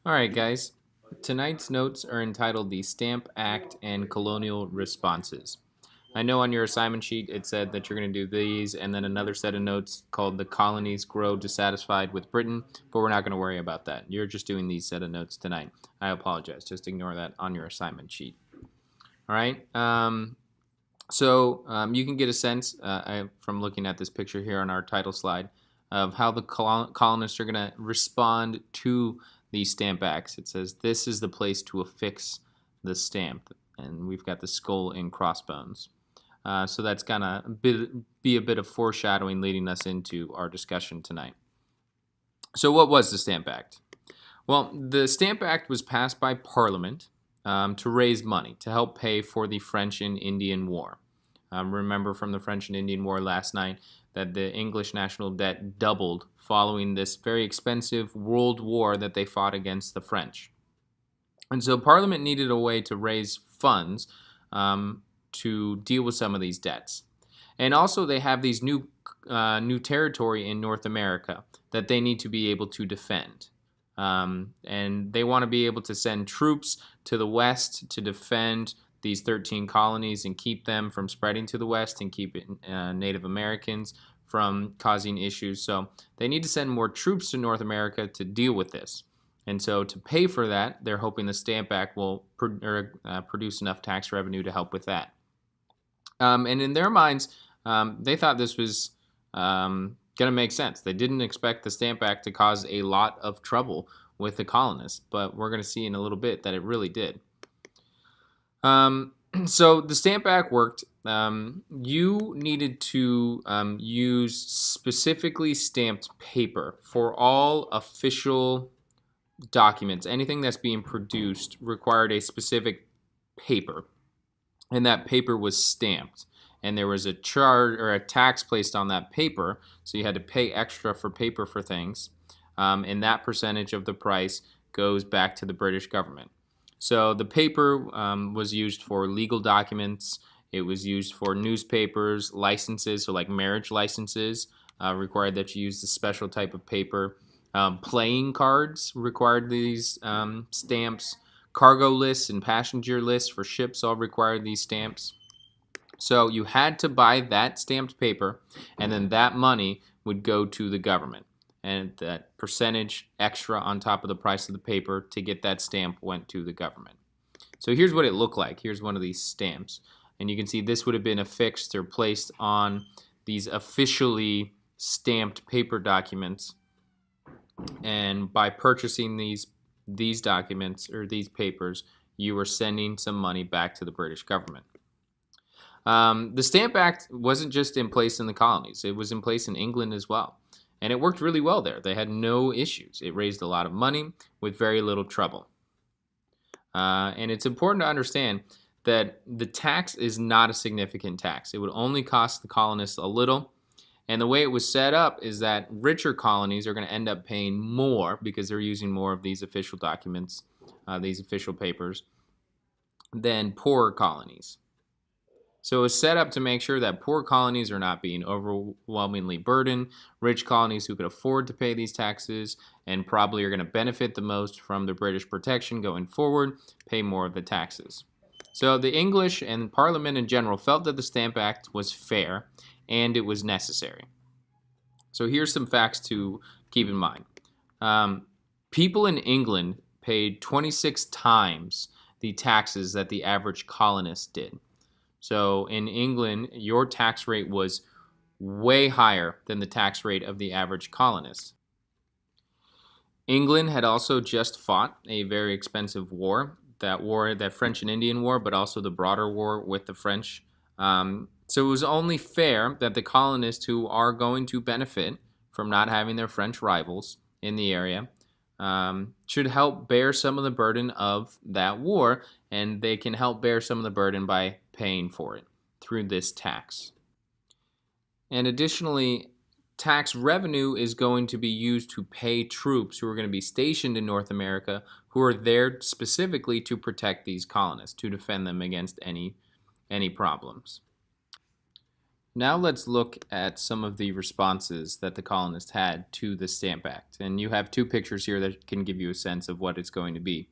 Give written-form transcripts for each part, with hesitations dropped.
Alright, guys. Tonight's notes are entitled The Stamp Act and Colonial Responses. I know on your assignment sheet it said that you're going to do these and then another set of notes called The Colonies Grow Dissatisfied with Britain, but we're not going to worry about that. You're just doing these set of notes tonight. I apologize. Just ignore that on your assignment sheet. Alright? You can get a sense from looking at this picture here on our title slide of how the colonists are going to respond to these stamp acts. It says this is the place to affix the stamp, and we've got the skull and crossbones. So that's gonna be a bit of foreshadowing leading us into our discussion tonight. So what was the Stamp Act? Well, the Stamp Act was passed by Parliament to raise money to help pay for the French and Indian War. Remember from the French and Indian War last night that the English national debt doubled following this very expensive world war that they fought against the French. And so Parliament needed a way to raise funds to deal with some of these debts. And also they have these new territory in North America that they need to be able to defend. And they want to be able to send troops to the west to defend these 13 colonies and keep them from spreading to the west and keep Native Americans from causing issues. So they need to send more troops to North America to deal with this. And so to pay for that, they're hoping the Stamp Act will produce enough tax revenue to help with that. And in their minds, they thought this was going to make sense. They didn't expect the Stamp Act to cause a lot of trouble with the colonists, but we're going to see in a little bit that it really did. So the Stamp Act worked. You needed to use specifically stamped paper for all official documents. Anything that's being produced required a specific paper, and that paper was stamped. And there was a charge or a tax placed on that paper, so you had to pay extra for paper for things, and that percentage of the price goes back to the British government. So the paper was used for legal documents. It was used for newspapers, licenses, so like marriage licenses required that you use a special type of paper. Playing cards required these stamps. Cargo lists and passenger lists for ships all required these stamps. So you had to buy that stamped paper, and then that money would go to the government. And that percentage extra on top of the price of the paper to get that stamp went to the government. So here's what it looked like. Here's one of these stamps. And you can see this would have been affixed or placed on these officially stamped paper documents. And by purchasing these documents or these papers, you were sending some money back to the British government. The Stamp Act wasn't just in place in the colonies. It was in place in England as well. And it worked really well there. They had no issues. It raised a lot of money with very little trouble. And it's important to understand that the tax is not a significant tax. It would only cost the colonists a little. And the way it was set up is that richer colonies are going to end up paying more because they're using more of these official documents, these official papers, than poorer colonies. So it was set up to make sure that poor colonies are not being overwhelmingly burdened. Rich colonies who could afford to pay these taxes and probably are going to benefit the most from the British protection going forward pay more of the taxes. So the English and Parliament in general felt that the Stamp Act was fair and it was necessary. So here's some facts to keep in mind. People in England paid 26 times the taxes that the average colonist did. So in England, your tax rate was way higher than the tax rate of the average colonist. England had also just fought a very expensive war, that French and Indian War, but also the broader war with the French. So it was only fair that the colonists who are going to benefit from not having their French rivals in the area should help bear some of the burden of that war, and they can help bear some of the burden by paying for it through this tax. And additionally, tax revenue is going to be used to pay troops who are going to be stationed in North America who are there specifically to protect these colonists, to defend them against any problems. Now let's look at some of the responses that the colonists had to the Stamp Act. And you have two pictures here that can give you a sense of what it's going to be.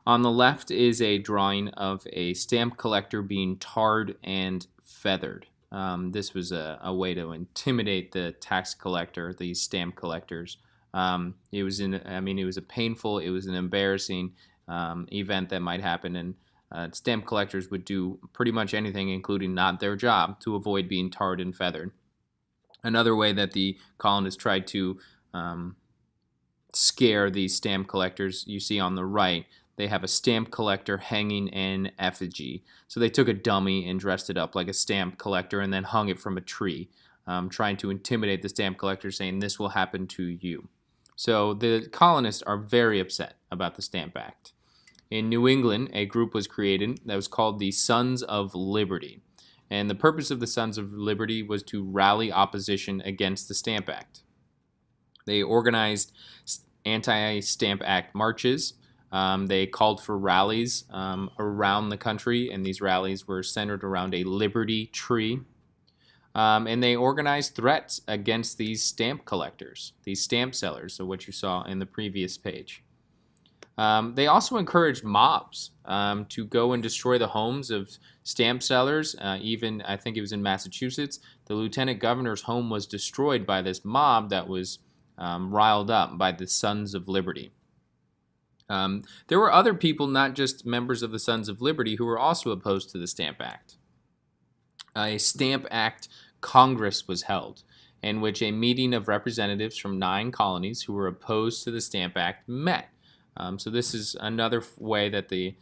On the left is a drawing of a stamp collector being tarred and feathered. This was a way to intimidate the tax collector, these stamp collectors. It was a painful, it was an embarrassing event that might happen, and stamp collectors would do pretty much anything, including not their job, to avoid being tarred and feathered. Another way that the colonists tried to scare these stamp collectors, you see on the right, they have a stamp collector hanging in effigy. So they took a dummy and dressed it up like a stamp collector and then hung it from a tree, trying to intimidate the stamp collector, saying this will happen to you. So the colonists are very upset about the Stamp Act. In New England, a group was created that was called the Sons of Liberty. And the purpose of the Sons of Liberty was to rally opposition against the Stamp Act. They organized anti-Stamp Act marches. They called for rallies around the country, and these rallies were centered around a liberty tree. And they organized threats against these stamp collectors, these stamp sellers, so what you saw in the previous page. They also encouraged mobs to go and destroy the homes of stamp sellers. Even, I think it was in Massachusetts, the lieutenant governor's home was destroyed by this mob that was riled up by the Sons of Liberty. There were other people, not just members of the Sons of Liberty, who were also opposed to the Stamp Act. A Stamp Act Congress was held, in which a meeting of representatives from 9 colonies who were opposed to the Stamp Act met. So this is another way that the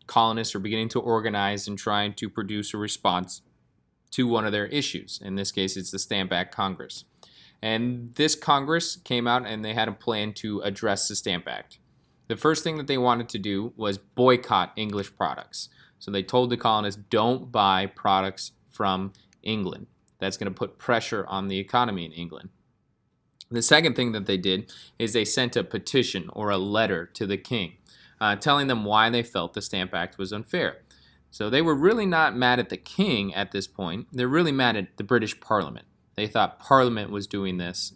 colonists are beginning to organize and trying to produce a response to one of their issues. In this case, it's the Stamp Act Congress. And this Congress came out and they had a plan to address the Stamp Act. The first thing that they wanted to do was boycott English products. So they told the colonists, don't buy products from England. That's going to put pressure on the economy in England. The second thing that they did is they sent a petition or a letter to the king telling them why they felt the Stamp Act was unfair. So they were really not mad at the king at this point. They're really mad at the British Parliament. They thought Parliament was doing this.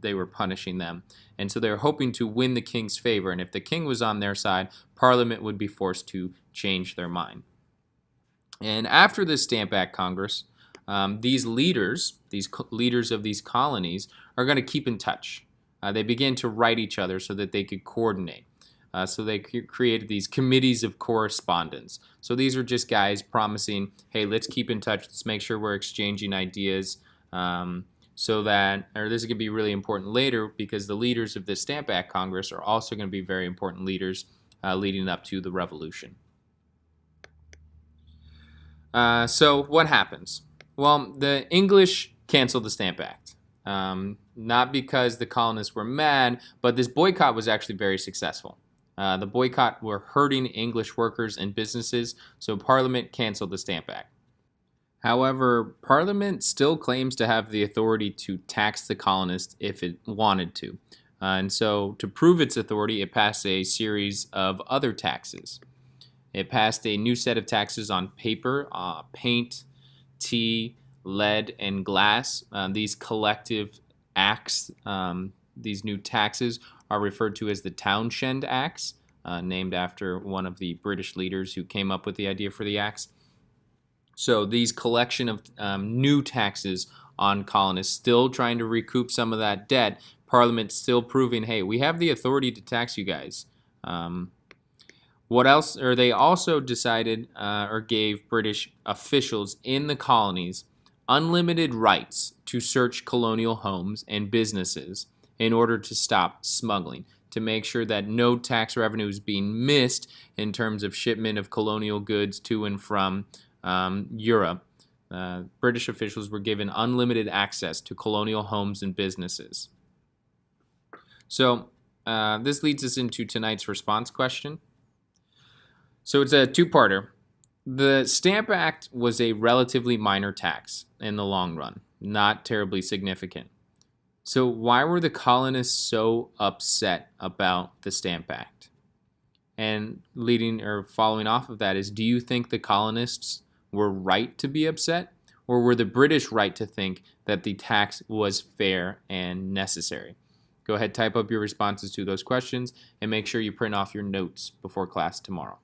They were punishing them. And so they were hoping to win the king's favor. And if the king was on their side, Parliament would be forced to change their mind. And after the Stamp Act Congress, these leaders of these colonies are going to keep in touch. They began to write each other so that they could coordinate. So they created these committees of correspondence. So these are just guys promising, hey, let's keep in touch. Let's make sure we're exchanging ideas. So that, or this is going to be really important later because the leaders of the Stamp Act Congress are also going to be very important leaders leading up to the Revolution. So what happens? Well, the English canceled the Stamp Act. Not because the colonists were mad, but this boycott was actually very successful. The boycott were hurting English workers and businesses, so Parliament canceled the Stamp Act. However, Parliament still claims to have the authority to tax the colonists if it wanted to. And so, to prove its authority, it passed a series of other taxes. It passed a new set of taxes on paper, paint, tea, lead, and glass. These collective acts, these new taxes, are referred to as the Townshend Acts, named after one of the British leaders who came up with the idea for the acts. So these collection of new taxes on colonists, still trying to recoup some of that debt. Parliament still proving, hey, we have the authority to tax you guys. What else? Or they also decided or gave British officials in the colonies unlimited rights to search colonial homes and businesses in order to stop smuggling, to make sure that no tax revenue is being missed in terms of shipment of colonial goods to and from Europe. British officials were given unlimited access to colonial homes and businesses. So this leads us into tonight's response question. So it's a two-parter. The Stamp Act was a relatively minor tax in the long run, not terribly significant. So why were the colonists so upset about the Stamp Act? And leading or following off of that is, do you think the colonists were right to be upset, or were the British right to think that the tax was fair and necessary? Go ahead, type up your responses to those questions, and make sure you print off your notes before class tomorrow.